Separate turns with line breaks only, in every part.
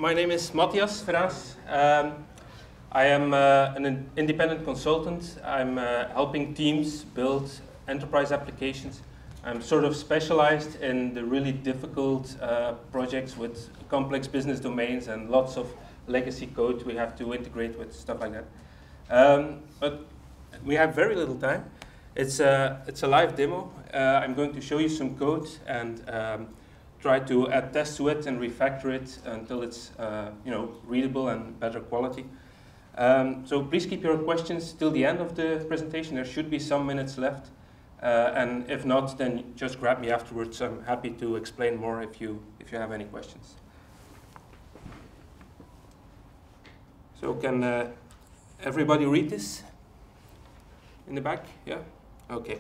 my name is Mathias Verraes. I am an independent consultant. I'm helping teams build enterprise applications. I'm sort of specialized in the really difficult projects with complex business domains and lots of legacy code we have to integrate with, stuff like that. But we have very little time. It's a live demo. I'm going to show you some code and try to add tests to it and refactor it until it's readable and better quality. So please keep your questions till the end of the presentation. There should be some minutes left. And if not, then just grab me afterwards. I'm happy to explain more if you have any questions. So can everybody read this in the back? Yeah? Okay.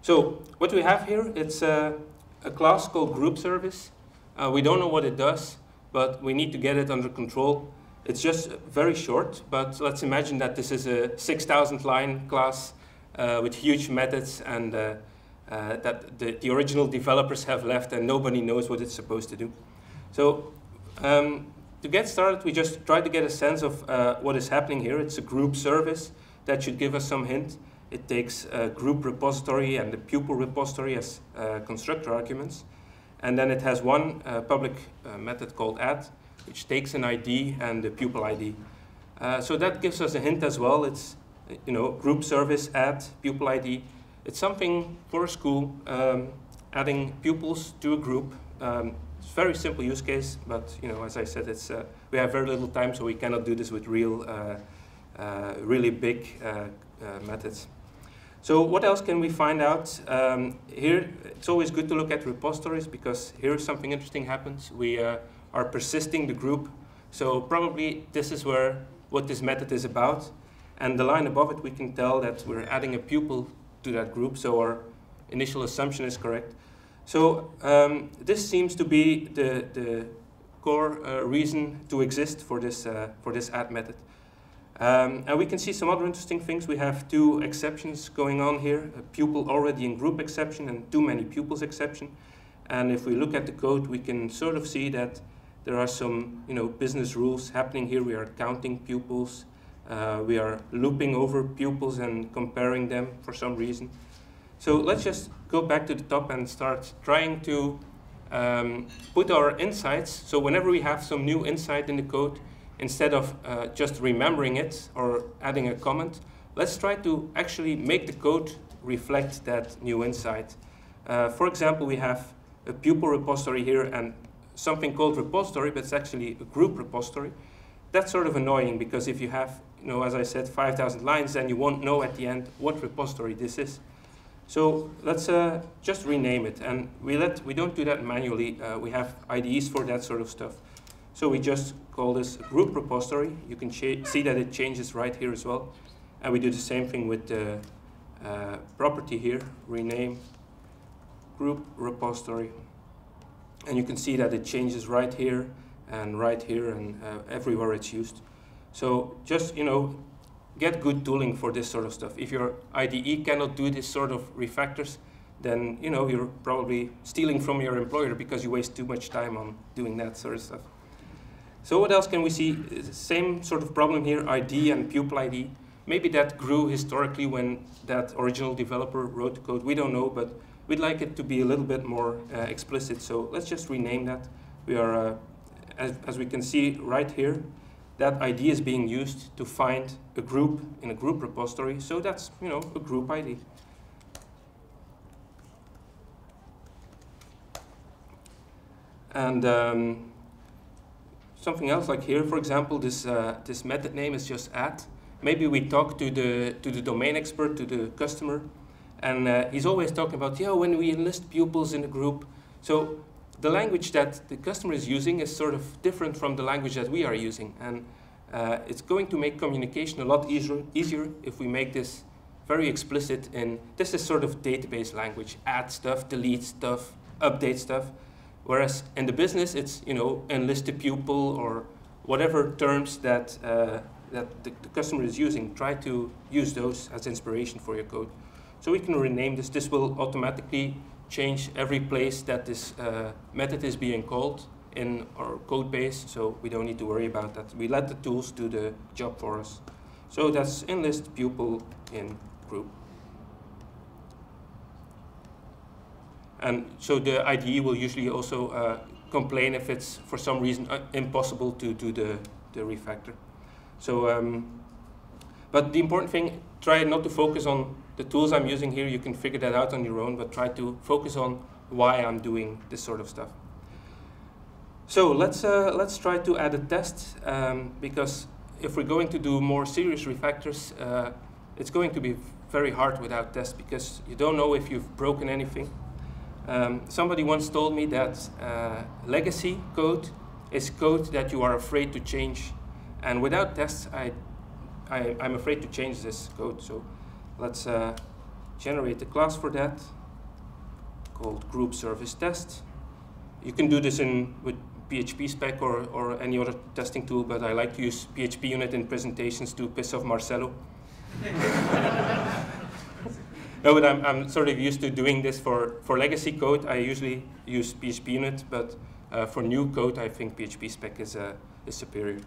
So what we have here, it's a class called group service. We don't know what it does, but we need to get it under control. It's just very short, but let's imagine that this is a 6,000 line class with huge methods and that the original developers have left and nobody knows what it's supposed to do. So to get started, we just try to get a sense of what is happening here. It's a group service that should give us some hint. It takes a group repository and the pupil repository as constructor arguments. And then it has one public method called add, which takes an ID and the pupil ID. So that gives us a hint as well. It's group service, add, pupil ID. It's something for a school, adding pupils to a group. It's a very simple use case, but as I said, it's we have very little time, so we cannot do this with really big methods. So what else can we find out? Here, it's always good to look at repositories because here something interesting happens. We are persisting the group. So probably this is what this method is about. And the line above it, we can tell that we're adding a pupil to that group. So our initial assumption is correct. So this seems to be the core reason to exist for this add method. And we can see some other interesting things. We have two exceptions going on here, a pupil already in group exception and too many pupils exception. And if we look at the code, we can sort of see that there are some business rules happening here. We are counting pupils. We are looping over pupils and comparing them for some reason. So let's just go back to the top and start trying to put our insights. So whenever we have some new insight in the code, instead of just remembering it or adding a comment, let's try to actually make the code reflect that new insight. For example, we have a pupil repository here and something called repository, but it's actually a group repository. That's sort of annoying because if you have, as I said, 5,000 lines, then you won't know at the end what repository this is. So let's just rename it, and we don't do that manually. We have IDEs for that sort of stuff. So we just call this group repository. You can see that it changes right here as well. And we do the same thing with the property here, rename group repository. And you can see that it changes right here and everywhere it's used. So just, get good tooling for this sort of stuff. If your IDE cannot do this sort of refactors, then, you're probably stealing from your employer because you waste too much time on doing that sort of stuff. So what else can we see? Same sort of problem here, ID and pupil ID. Maybe that grew historically when that original developer wrote the code. We don't know, but we'd like it to be a little bit more explicit. So let's just rename that. We are, as we can see right here, that ID is being used to find a group in a group repository. So that's, a group ID. And something else like here, for example, this method name is just add. Maybe we talk to the domain expert, to the customer, and he's always talking about, when we enlist pupils in a group. So the language that the customer is using is sort of different from the language that we are using, and it's going to make communication a lot easier if we make this very explicit. And this is sort of database language: add stuff, delete stuff, update stuff. Whereas in the business, it's enlist a pupil or whatever terms that the customer is using. Try to use those as inspiration for your code. So we can rename this. This will automatically change every place that this method is being called in our code base, so we don't need to worry about that. We let the tools do the job for us. So that's enlist pupil in group. And so the IDE will usually also complain if it's for some reason impossible to do the refactor. So, but the important thing, try not to focus on the tools I'm using here. You can figure that out on your own, but try to focus on why I'm doing this sort of stuff. So let's try to add a test, because if we're going to do more serious refactors, it's going to be very hard without tests, because you don't know if you've broken anything. Somebody once told me that legacy code is code that you are afraid to change, and without tests, I'm afraid to change this code. So let's generate a class for that called group service test. You can do this with PHP spec or any other testing tool, but I like to use PHP unit in presentations to piss off Marcelo. No, but I'm sort of used to doing this for legacy code. I usually use PHP unit, but for new code, I think PHP spec is superior.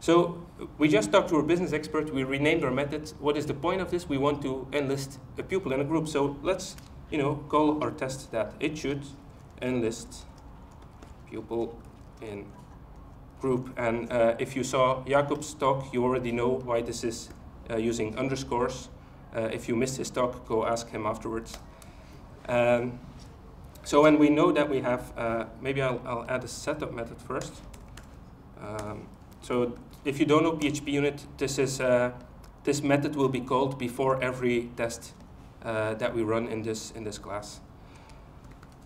So we just talked to our business expert. We renamed our method. What is the point of this? We want to enlist a pupil in a group. So let's, call our test that. It should enlist pupil in group. And if you saw Jakob's talk, you already know why this is using underscores. If you missed his talk, go ask him afterwards. So when we know that we have, maybe I'll add a setup method first. So if you don't know PHP unit, this method will be called before every test that we run in this class.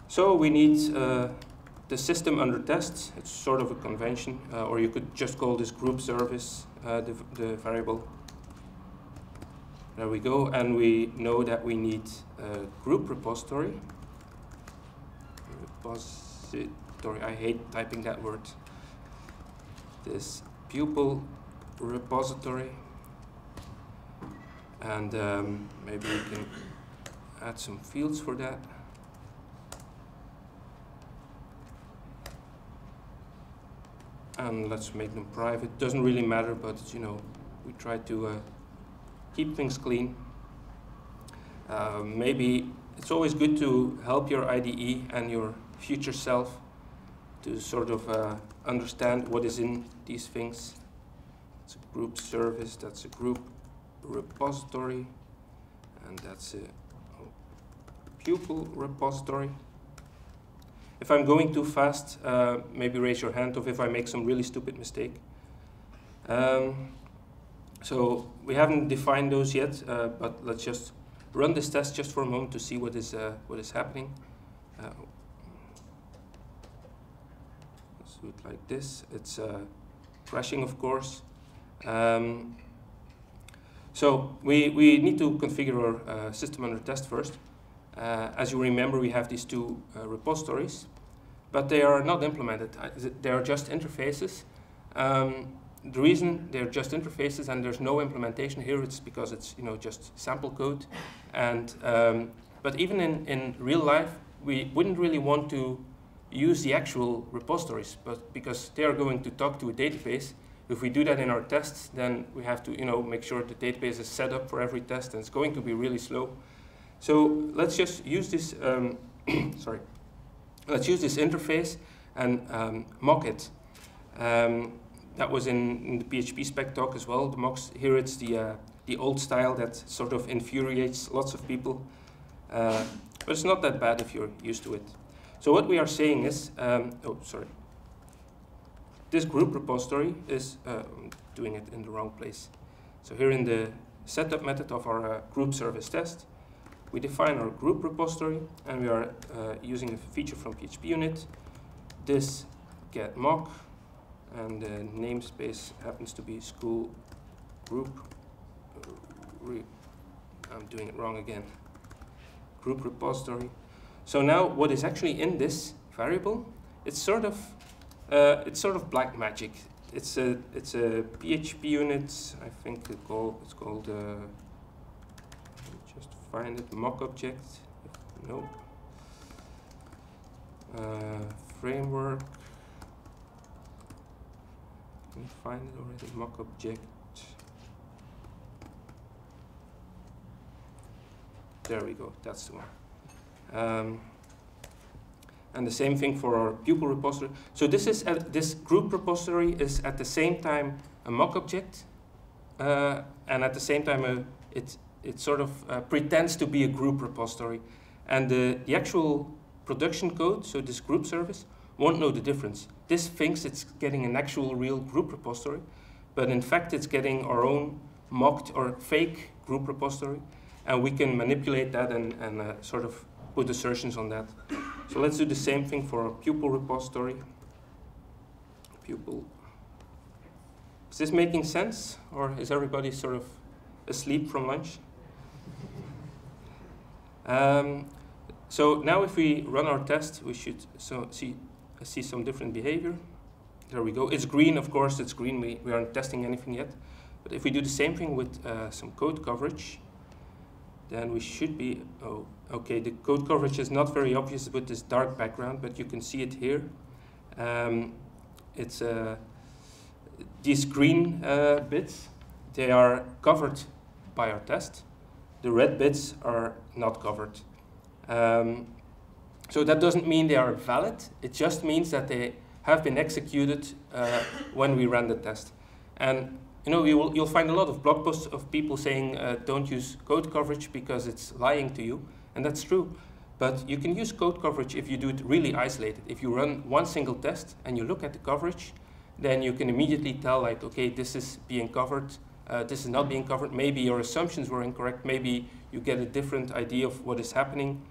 So we need the system under test. It's sort of a convention, or you could just call this group service the variable. There we go, and we know that we need a group repository. I hate typing that word. This pupil repository. And maybe we can add some fields for that. And let's make them private. Doesn't really matter, but we try to keep things clean. Maybe it's always good to help your IDE and your future self to sort of understand what is in these things. It's a group service, that's a group repository, and that's a pupil repository. If I'm going too fast, maybe raise your hand if I make some really stupid mistake. So we haven't defined those yet, but let's just run this test just for a moment to see what is happening. Let's do it like this. It's crashing, of course. So we need to configure our system under test first. As you remember, we have these two repositories, but they are not implemented. They are just interfaces. The reason they're just interfaces and there's no implementation here, it's because it's just sample code. And but even in real life, we wouldn't really want to use the actual repositories, but because they are going to talk to a database. If we do that in our tests, then we have to make sure the database is set up for every test, and it's going to be really slow. So let's just use this. Sorry, let's use this interface and mock it. That was in the PHP spec talk as well. The mocks here, it's the old style that sort of infuriates lots of people, but it's not that bad if you're used to it. So what we are saying is, this group repository is doing it in the wrong place. So here in the setup method of our group service test, we define our group repository, and we are using a feature from PHP unit. This get mock, and the namespace happens to be school group. I'm doing it wrong again. Group repository. So now, what is actually in this variable? It's sort of black magic. It's a PHP unit. I think it's called. Just find it. Mock object. No. Framework. Can you find it already? Mock object. There we go, that's the one. And the same thing for our pupil repository. So this group repository is at the same time a mock object, and at the same time it sort of pretends to be a group repository. And the actual production code, so this group service, won't know the difference. This thinks it's getting an actual real group repository, but in fact it's getting our own mocked or fake group repository, and we can manipulate that and sort of put assertions on that. So let's do the same thing for our pupil repository. Pupil. Is this making sense, or is everybody sort of asleep from lunch? So now if we run our test, we should see some different behavior. There we go. It's green, of course, it's green. We aren't testing anything yet. But if we do the same thing with some code coverage, then we should be, oh, okay, the code coverage is not very obvious with this dark background, but you can see it here. It's these green bits, they are covered by our test. The red bits are not covered. So that doesn't mean they are valid. It just means that they have been executed when we ran the test. And you know, you'll find a lot of blog posts of people saying don't use code coverage because it's lying to you, and that's true. But you can use code coverage if you do it really isolated. If you run one single test and you look at the coverage, then you can immediately tell, like, okay, this is being covered, this is not being covered. Maybe your assumptions were incorrect. Maybe you get a different idea of what is happening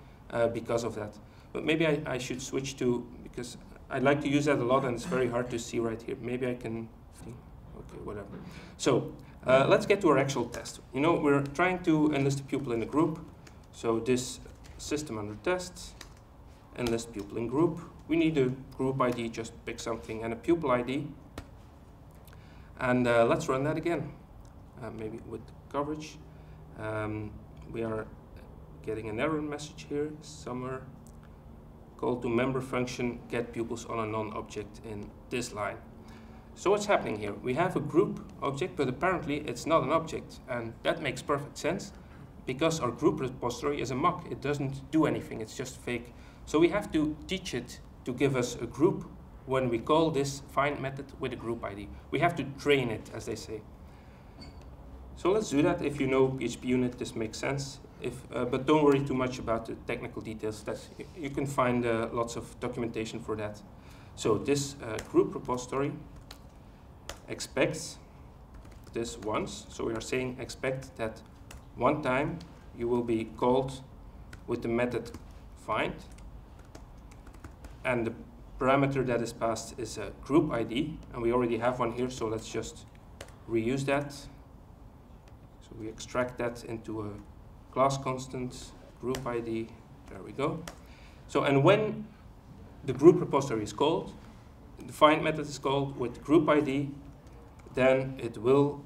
because of that. But maybe I should switch to, because I like to use that a lot and it's very hard to see right here. Maybe I can, okay, whatever. So let's get to our actual test. You know, we're trying to enlist a pupil in a group. So this system under test, enlist pupil in group. We need a group ID, just pick something, and a pupil ID. And let's run that again, maybe with coverage. We are getting an error message here, somewhere. Call to member function, get pupils on a non-object in this line. So what's happening here? We have a group object, but apparently it's not an object. And that makes perfect sense, because our group repository is a mock. It doesn't do anything, it's just fake. So we have to teach it to give us a group when we call this find method with a group ID. We have to train it, as they say. So let's do that. If you know PHP unit, this makes sense. But don't worry too much about the technical details. You can find lots of documentation for that. So this group repository expects this once. So we are saying expect that one time you will be called with the method find. And the parameter that is passed is a group ID. And we already have one here, so let's just reuse that. So we extract that into a class constant, group ID, there we go. So, and when the group repository is called, the find method is called with group ID, then it will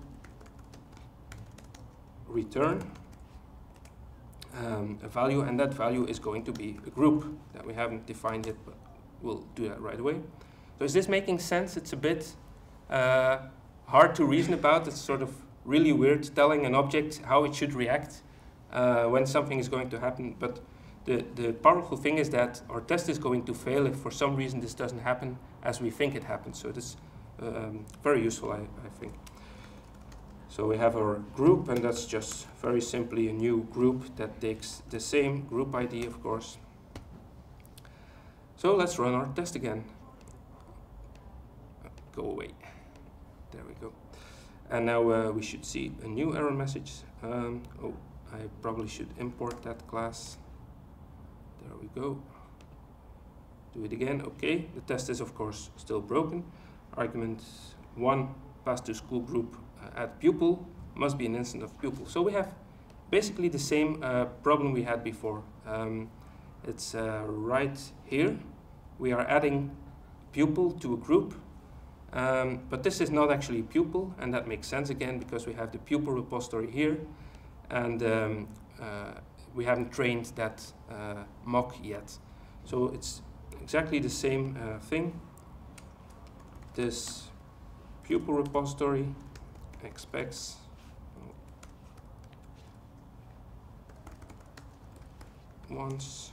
return a value, and that value is going to be a group that we haven't defined yet, but we'll do that right away. So is this making sense? It's a bit hard to reason about. It's sort of really weird telling an object how it should react when something is going to happen. But the powerful thing is that our test is going to fail if for some reason this doesn't happen as we think it happens. So this is very useful, I think. So we have our group, and that's just very simply a new group that takes the same group ID, of course. So let's run our test again. Go away. There we go. And now we should see a new error message. Oh, I probably should import that class. There we go. Do it again. Okay, the test is of course still broken. Argument 1 passed to school group add pupil must be an instance of pupil. So we have basically the same problem we had before. It's right here. We are adding pupil to a group, but this is not actually pupil, and that makes sense again because we have the pupil repository here, and we haven't trained that mock yet. So it's exactly the same thing. This pupil repository expects once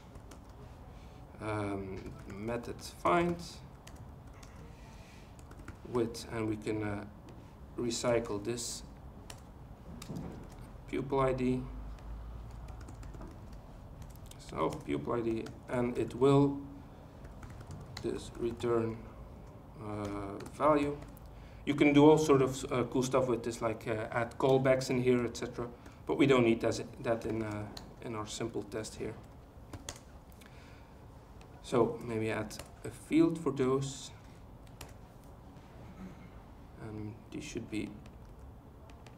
method find with, and we can recycle this pupil ID. So pupil ID, and it will this return value. You can do all sort of cool stuff with this, like add callbacks in here, etc. But we don't need that in our simple test here. So maybe add a field for those. These should be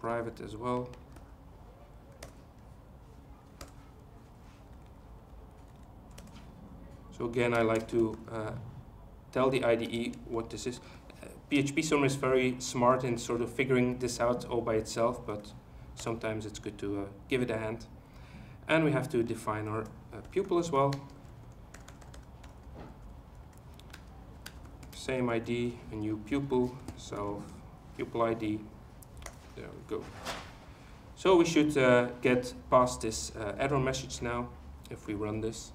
private as well. So again, I like to tell the IDE what this is. PHP Summer is very smart in sort of figuring this out all by itself, but sometimes it's good to give it a hand. And we have to define our pupil as well. Same ID, a new pupil, self pupil ID. There we go. So we should get past this error message now if we run this.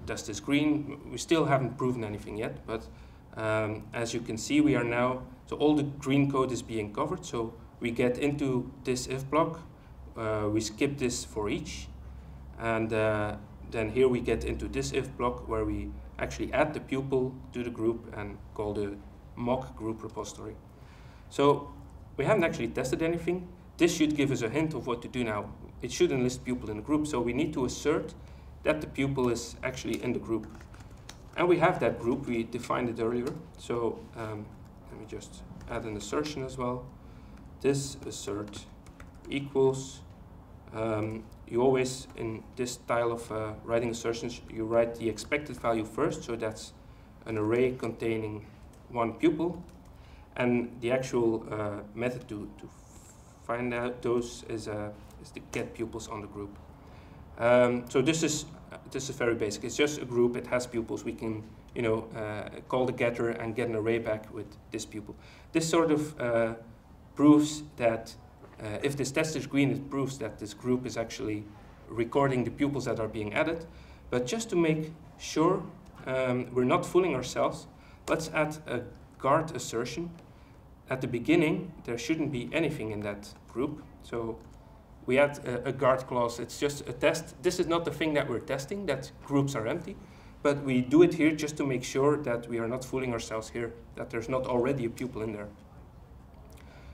Test is green. We still haven't proven anything yet, but as you can see, we are now, so all the green code is being covered. So we get into this if block, we skip this for each, and then here we get into this if block where we actually add the pupil to the group and call the mock group repository. So we haven't actually tested anything. This should give us a hint of what to do now. It should enlist pupil in the group, so we need to assert that the pupil is actually in the group. And we have that group, we defined it earlier. So let me just add an assertion as well. This assert equals, you always, in this style of writing assertions, you write the expected value first, so that's an array containing one pupil. And the actual method to find out those is to get pupils on the group. So this is very basic. It's just a group. It has pupils. We can, call the getter and get an array back with this pupil. This sort of proves that if this test is green, it proves that this group is actually recording the pupils that are being added. But just to make sure we're not fooling ourselves, let's add a guard assertion. At the beginning, there shouldn't be anything in that group. So we add a guard clause. It's just a test. This is not the thing that we're testing, that groups are empty. But we do it here just to make sure that we are not fooling ourselves here, that there's not already a pupil in there.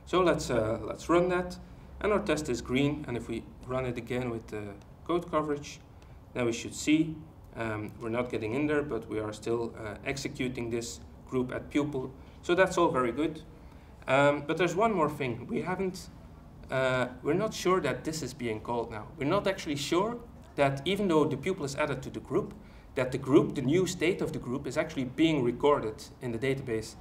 So let's run that. And our test is green. And if we run it again with the code coverage, then we should see we're not getting in there, but we are still executing this group at pupil. So that's all very good. But there's one more thing. We're not sure that this is being called now. We're not actually sure that even though the pupil is added to the group, that the group, the new state of the group, is actually being recorded in the database.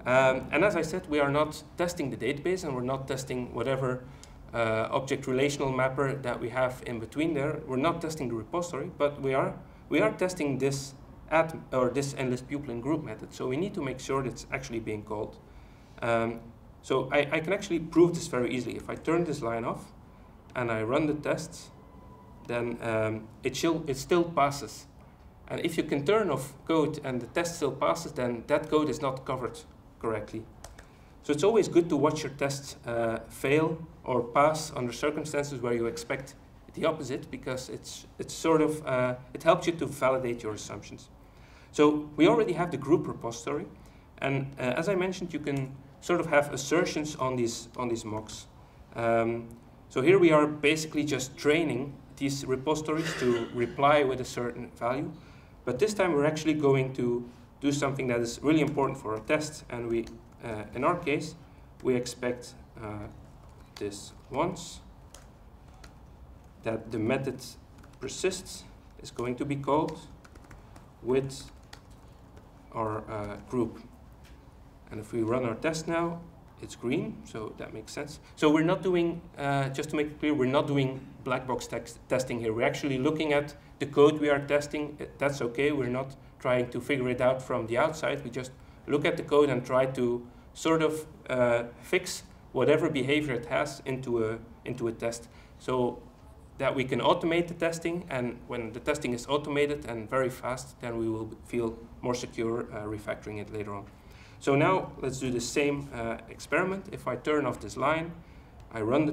And as I said, we are not testing the database, and we're not testing whatever object relational mapper that we have in between there. We're not testing the repository, but we are testing this add or this enlist pupil in group method. So we need to make sure that it's actually being called. So I can actually prove this very easily. If I turn this line off and I run the tests, then it still passes. And if you can turn off code and the test still passes, then that code is not covered correctly. So it's always good to watch your tests fail or pass under circumstances where you expect the opposite, because it's sort of it helps you to validate your assumptions. So we already have the group repository, and as I mentioned, you can sort of have assertions on these mocks. So here we are basically just training these repositories to reply with a certain value, but this time we're actually going to do something that is really important for our test, and we, in our case, we expect this once, that the method persists is going to be called with our group. And if we run our test now, it's green, so that makes sense. So we're not doing, just to make it clear, we're not doing black box testing here. We're actually looking at the code we are testing. That's okay. We're not trying to figure it out from the outside. We just look at the code and try to sort of fix whatever behavior it has into a test, so that we can automate the testing, and when the testing is automated and very fast, then we will feel more secure refactoring it later on. So now let's do the same experiment. If I turn off this line, I run the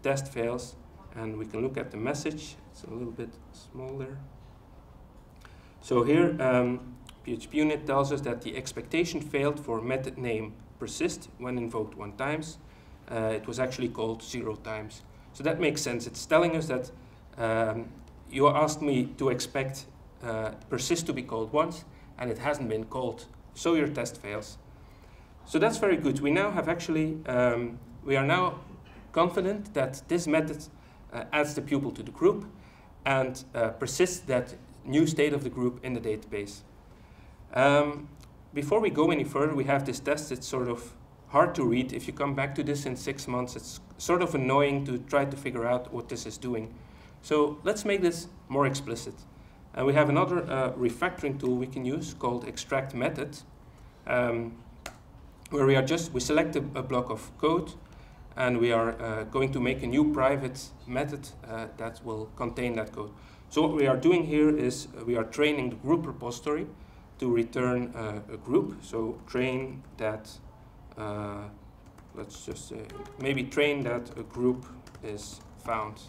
test fails, and we can look at the message. It's a little bit smaller. So here, PHP unit tells us that the expectation failed for method name persist when invoked 1 times. It was actually called 0 times. So that makes sense. It's telling us that you asked me to expect persist to be called once, and it hasn't been called, so your test fails. So that's very good. We now have actually, we are now confident that this method adds the pupil to the group and persists that new state of the group in the database. Before we go any further, we have this test. It's sort of hard to read. If you come back to this in 6 months, it's sort of annoying to try to figure out what this is doing. So let's make this more explicit. We have another refactoring tool we can use called extract method, where we select a block of code, and we are going to make a new private method that will contain that code. So what we are doing here is we are training the group repository to return a group. So train that, let's just say, maybe train that a group is found.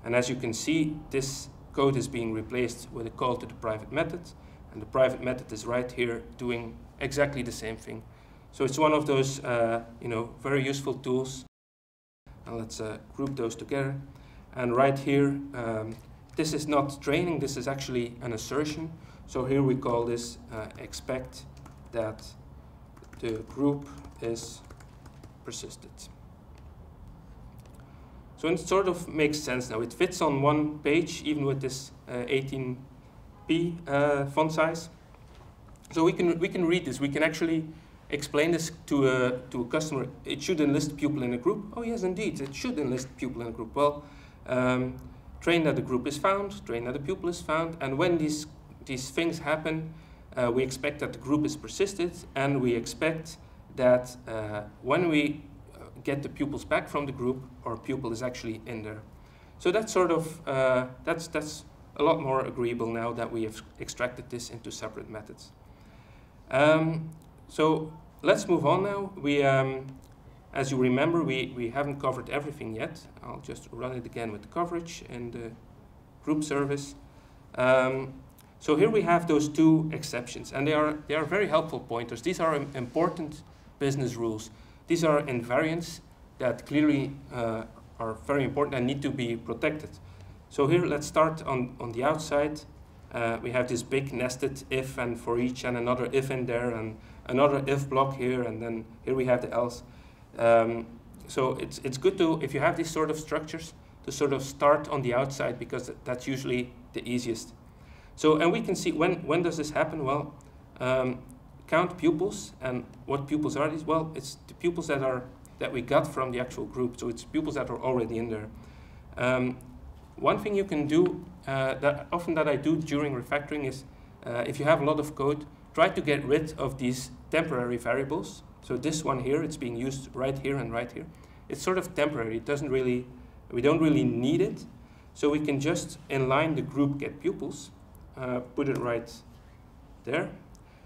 And as you can see, this code is being replaced with a call to the private method, and the private method is right here doing exactly the same thing. So it's one of those very useful tools. And let's group those together. And right here, this is not training, this is actually an assertion. So here we call this expect that the group is persisted. So it sort of makes sense now. It fits on one page, even with this 18p font size. So we can read this. We can actually explain this to a customer. It should enlist pupil in a group. Oh yes, indeed, it should enlist pupil in a group. Well, train that the group is found, train that the pupil is found, and when these things happen, we expect that the group is persisted, and we expect that when we get the pupils back from the group, our pupil is actually in there. So that's sort of that's a lot more agreeable now that we have extracted this into separate methods. So let's move on now. We, as you remember, we haven't covered everything yet. I'll just run it again with the coverage and the group service. So here we have those 2 exceptions, and they are very helpful pointers. These are important business rules. These are invariants that clearly are very important and need to be protected. So here, let's start on the outside. We have this big nested if and for each, and another if in there, and another if block here, and then here we have the else. So it's good to, if you have these sort of structures, to sort of start on the outside, because that's usually the easiest. So, and we can see when does this happen? Well, count pupils, and what pupils are these? Well, it's the pupils that we got from the actual group. So it's pupils that are already in there. One thing you can do that I do during refactoring is, if you have a lot of code, try to get rid of these temporary variables. So this one here, it's being used right here and right here. It's sort of temporary. It doesn't really, we don't really need it. So we can just inline the group get pupils, put it right there.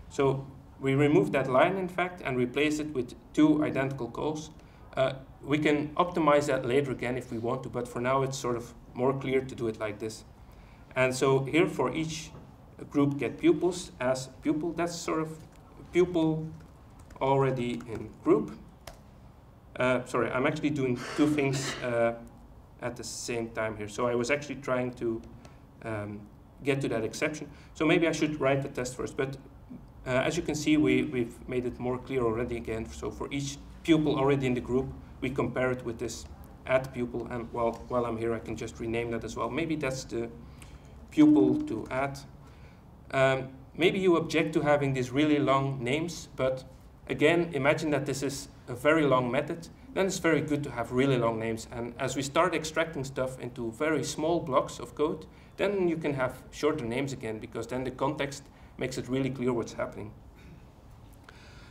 So we remove that line, in fact, and replace it with 2 identical calls. We can optimize that later again if we want to, but for now it's sort of more clear to do it like this. And so here for each group get pupils as pupil, that's sort of pupil already in group. Sorry, I'm actually doing 2 things at the same time here. So I was actually trying to get to that exception. So maybe I should write the test first, but as you can see, we've made it more clear already again. So for each pupil already in the group, we compare it with this add pupil, and while I'm here, I can just rename that as well. Maybe that's the pupil to add. Maybe you object to having these really long names, but again, imagine that this is a very long method. Then it's very good to have really long names. And as we start extracting stuff into very small blocks of code, then you can have shorter names again, because then the context makes it really clear what's happening.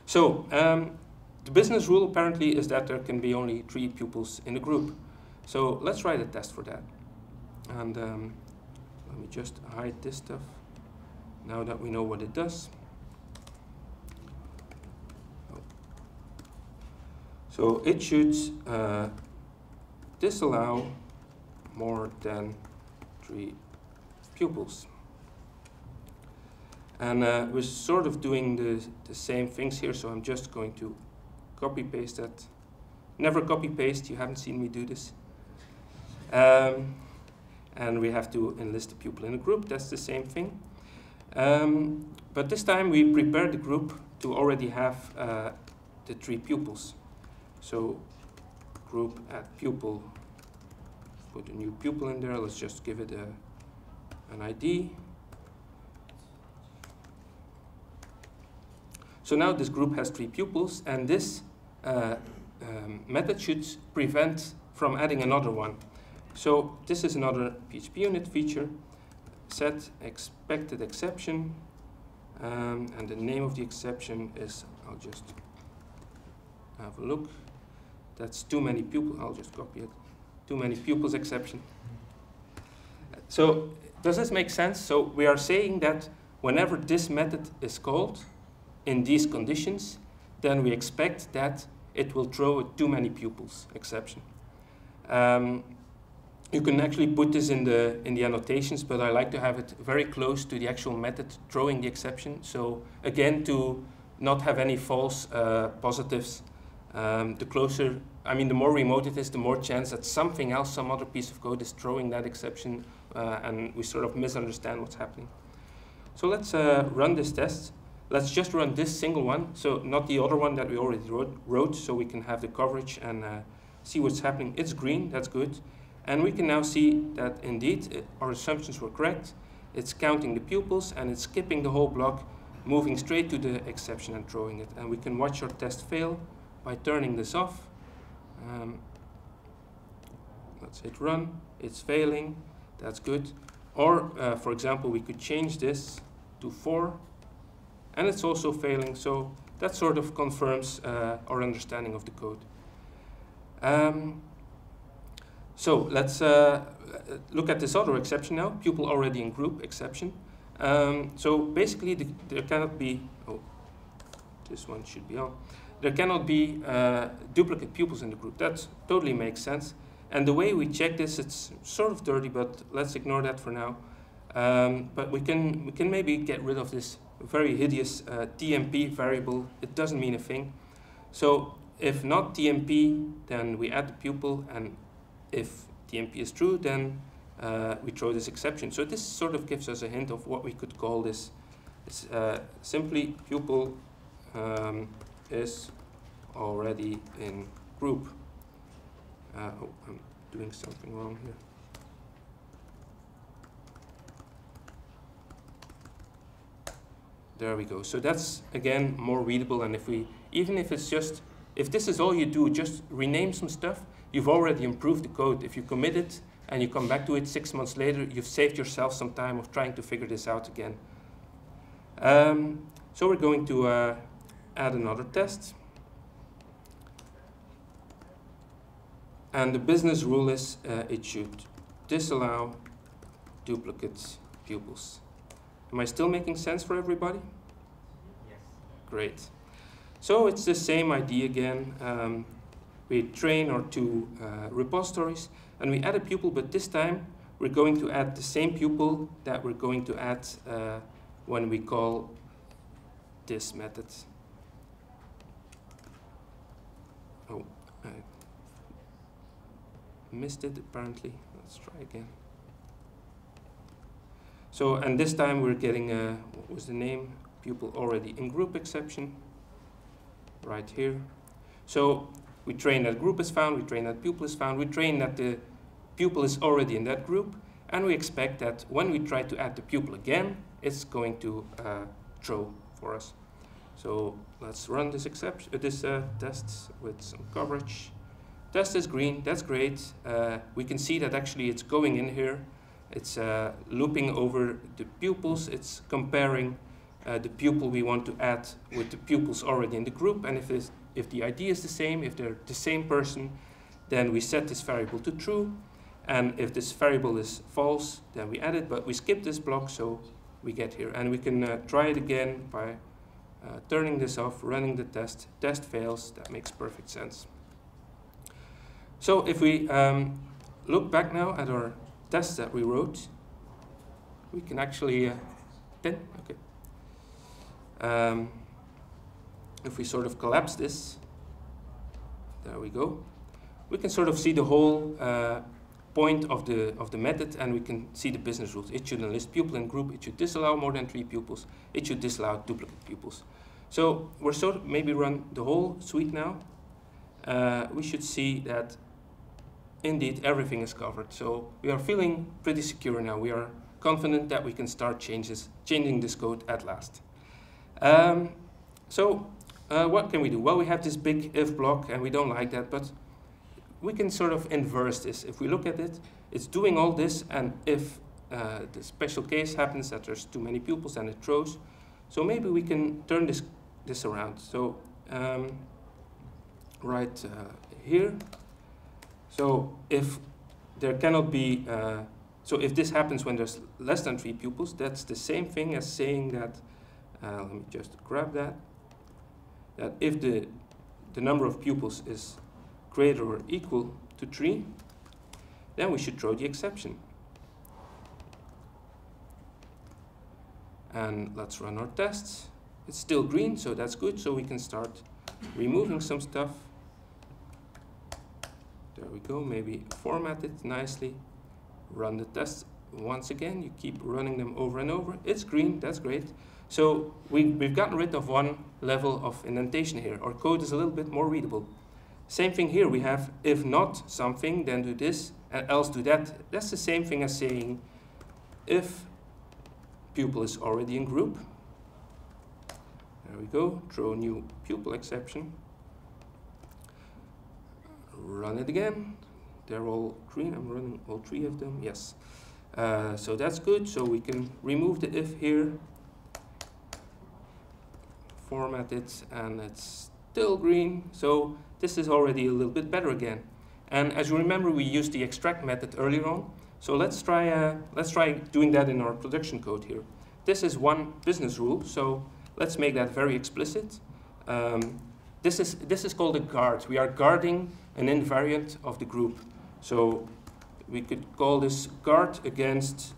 So the business rule apparently is that there can be only 3 pupils in a group. So let's write a test for that. And let me just hide this stuff now that we know what it does. So it should disallow more than 3 pupils. And we're sort of doing the same things here, so I'm just going to copy paste that. Never copy paste, you haven't seen me do this. And we have to enlist the pupil in a group, that's the same thing. But this time we prepare the group to already have the 3 pupils. So group add pupil, put a new pupil in there, let's just give it an ID. So now this group has 3 pupils, and this method should prevent from adding another one. So this is another PHP unit feature, set expected exception, and the name of the exception is, I'll just have a look. That's too many pupils, I'll just copy it. Too many pupils exception. So does this make sense? So we are saying that whenever this method is called in these conditions, then we expect that it will throw a too many pupils exception. You can actually put this in the annotations, but I like to have it very close to the actual method throwing the exception. So again, to not have any false positives, the more remote it is, the more chance that something else, some other piece of code is throwing that exception, and we sort of misunderstand what's happening. So let's run this test. Let's just run this single one, so not the other one that we already wrote, so we can have the coverage and see what's happening. It's green, that's good. And we can now see that indeed our assumptions were correct. It's counting the pupils and it's skipping the whole block, moving straight to the exception and throwing it. And we can watch our test fail by turning this off. Let's hit run, it's failing, that's good. Or for example, we could change this to 4 and it's also failing, so that sort of confirms our understanding of the code. So let's look at this other exception now, pupil already in group exception. So basically there cannot be, oh, this one should be on. There cannot be duplicate pupils in the group. That totally makes sense. And the way we check this, it's sort of dirty, but let's ignore that for now. But we can maybe get rid of this very hideous TMP variable. It doesn't mean a thing. So if not TMP, then we add the pupil, and if TMP is true, then we throw this exception. So this sort of gives us a hint of what we could call this. It's simply pupil is already in group. Oh, I'm doing something wrong here. There we go. So that's again more readable, and even if it's just, if this is all you do, just rename some stuff, you've already improved the code. If you commit it and you come back to it 6 months later, you've saved yourself some time of trying to figure this out again. So we're going to add another test. And the business rule is it should disallow duplicate pupils. Am I still making sense for everybody?
Yes.
Great. So it's the same idea again. We train our 2 repositories and we add a pupil, but this time we're going to add the same pupil that we're going to add when we call this method. Oh, I missed it apparently. Let's try again. So, and this time we're getting, what was the name? Pupil already in group exception, right here. So we train that group is found, we train that pupil is found, we train that the pupil is already in that group, and we expect that when we try to add the pupil again, it's going to throw for us. So let's run this test with some coverage. Test is green, that's great. We can see that actually it's going in here. It's looping over the pupils, it's comparing the pupil we want to add with the pupils already in the group, and if the ID is the same, if they're the same person, then we set this variable to true, and if this variable is false, then we add it, but we skip this block, so we get here. And we can try it again by turning this off, running the test. Test fails. That makes perfect sense. So if we look back now at our tests that we wrote, we can actually, okay. If we sort of collapse this, there we go. We can sort of see the whole point of the method, and we can see the business rules. It should enlist pupil and group. It should disallow more than 3 pupils. It should disallow duplicate pupils. So we're sort of maybe run the whole suite now. We should see that indeed everything is covered. So we are feeling pretty secure now. We are confident that we can start changing this code at last. What can we do? Well, we have this big if block, and we don't like that, but we can sort of inverse this. If we look at it, it's doing all this, and if the special case happens that there's too many pupils, then it throws. So maybe we can turn this around. So right here. So if there cannot be, so if this happens when there's less than 3 pupils, that's the same thing as saying that, let me just grab that if the number of pupils is greater or equal to 3, then we should throw the exception. And let's run our tests. It's still green, so that's good, so we can start removing some stuff. There we go, maybe format it nicely. Run the tests once again. You keep running them over and over. It's green, that's great. So we've gotten rid of one level of indentation here. Our code is a little bit more readable. Same thing here, we have if not something, then do this, and else do that. That's the same thing as saying if pupil is already in group. There we go, throw a new pupil exception. Run it again. They're all green, I'm running all 3 of them, yes. So that's good, so we can remove the if here. Format it, and it's still green, so this is already a little bit better again. And as you remember, we used the extract method earlier on, so let's try doing that in our production code here. This is one business rule, so let's make that very explicit. This is called a guard. We are guarding an invariant of the group, so we could call this guard against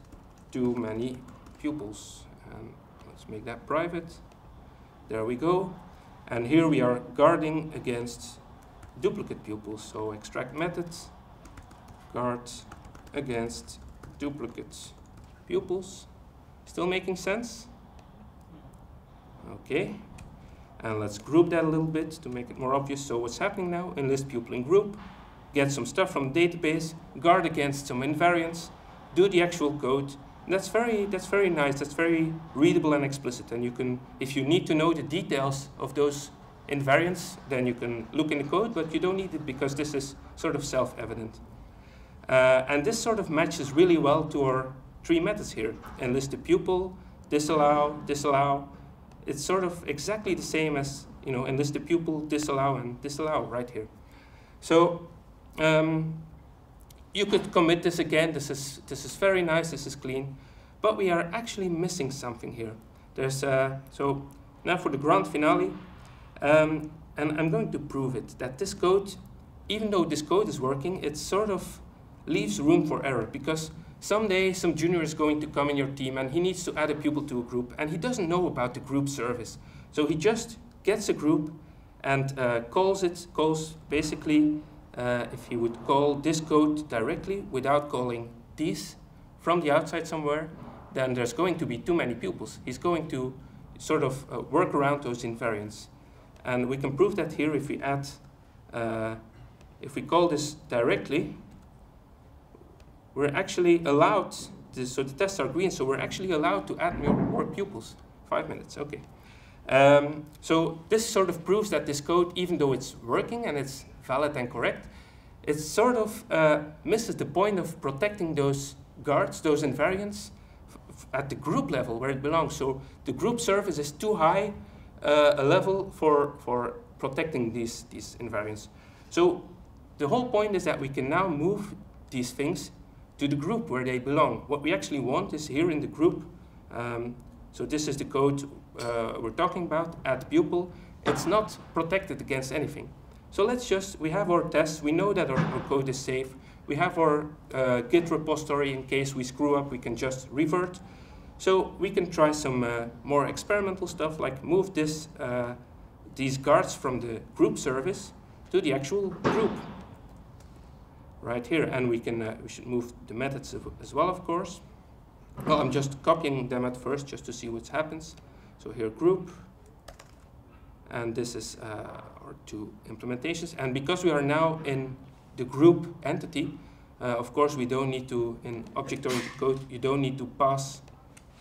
too many pupils, and let's make that private. There we go. And here we are guarding against duplicate pupils. So extract methods, guard against duplicate pupils. Still making sense? Okay. And let's group that a little bit to make it more obvious. So what's happening now? Enlist pupil in group, get some stuff from the database, guard against some invariants, do the actual code. That's very nice. That's very readable and explicit. And you can, if you need to know the details of those invariants, then you can look in the code, but you don't need it because this is sort of self-evident. And this sort of matches really well to our 3 methods here. Enlist the pupil, disallow, disallow. It's sort of exactly the same as, you know, enlist the pupil, disallow, and disallow right here. So you could commit this again. This is very nice. This is clean, but we are actually missing something here. There's so now for the grand finale, and I'm going to prove it that this code, even though this code is working, it sort of leaves room for error because someday some junior is going to come in your team and he needs to add a pupil to a group and he doesn't know about the group service, so he just gets a group and calls basically. If he would call this code directly without calling these from the outside somewhere, then there's going to be too many pupils. He's going to sort of work around those invariants. And we can prove that here if we add, if we call this directly, we're actually allowed, so the tests are green, so we're actually allowed to add more pupils. 5 minutes, okay. So this sort of proves that this code, even though it's working and it's valid and correct, it sort of misses the point of protecting those guards, those invariants, at the group level where it belongs. So the group service is too high a level for protecting these invariants. So the whole point is that we can now move these things to the group where they belong. What we actually want is here in the group. So this is the code we're talking about at pupil. It's not protected against anything. So we have our tests. We know that our code is safe. We have our Git repository. In case we screw up, we can just revert. So we can try some more experimental stuff, like move these guards from the group service to the actual group right here. And we should move the methods as well, of course. Well, I'm just copying them at first just to see what happens. So here, group. And this is our two implementations. And because we are now in the group entity, of course, we don't need to, in object-oriented code, you don't need to pass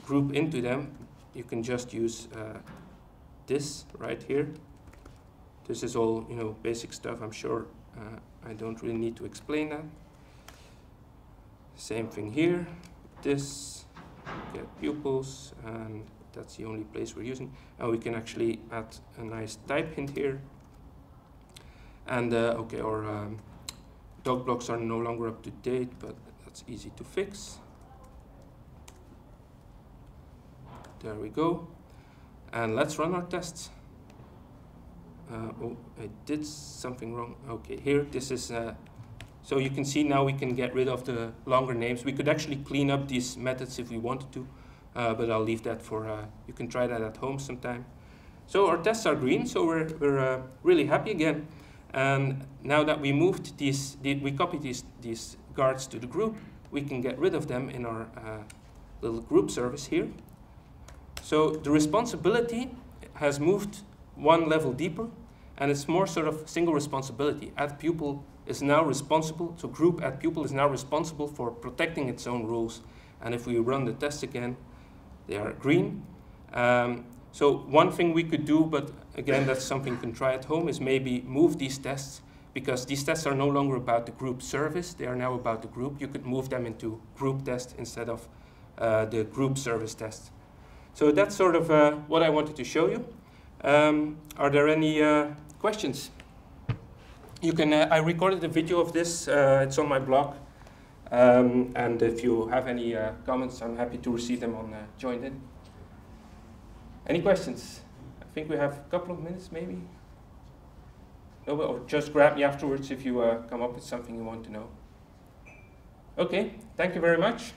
group into them. You can just use this right here. This is all, basic stuff. I'm sure I don't really need to explain that. Same thing here. This, get pupils, and that's the only place we're using. And we can actually add a nice type hint here. And okay, our dog blocks are no longer up to date, but that's easy to fix. There we go. And let's run our tests. Oh, I did something wrong. Okay, here, this is, so you can see now we can get rid of the longer names. We could actually clean up these methods if we wanted to, but I'll leave that for, you can try that at home sometime. So our tests are green, so we're really happy again. And now that we moved we copied these guards to the group, we can get rid of them in our little group service here. So the responsibility has moved one level deeper, and it's more sort of single responsibility. At pupil is now responsible, so group at pupil is now responsible for protecting its own rules. And if we run the test again, they are green. So one thing we could do, but again, that's something you can try at home, is maybe move these tests, because these tests are no longer about the group service, they are now about the group. You could move them into group test instead of the group service test. So that's sort of what I wanted to show you. Are there any questions? You can, I recorded a video of this, it's on my blog. And if you have any comments, I'm happy to receive them on Join In. Any questions? I think we have a couple of minutes, maybe. No, or just grab me afterwards if you come up with something you want to know. Okay, thank you very much.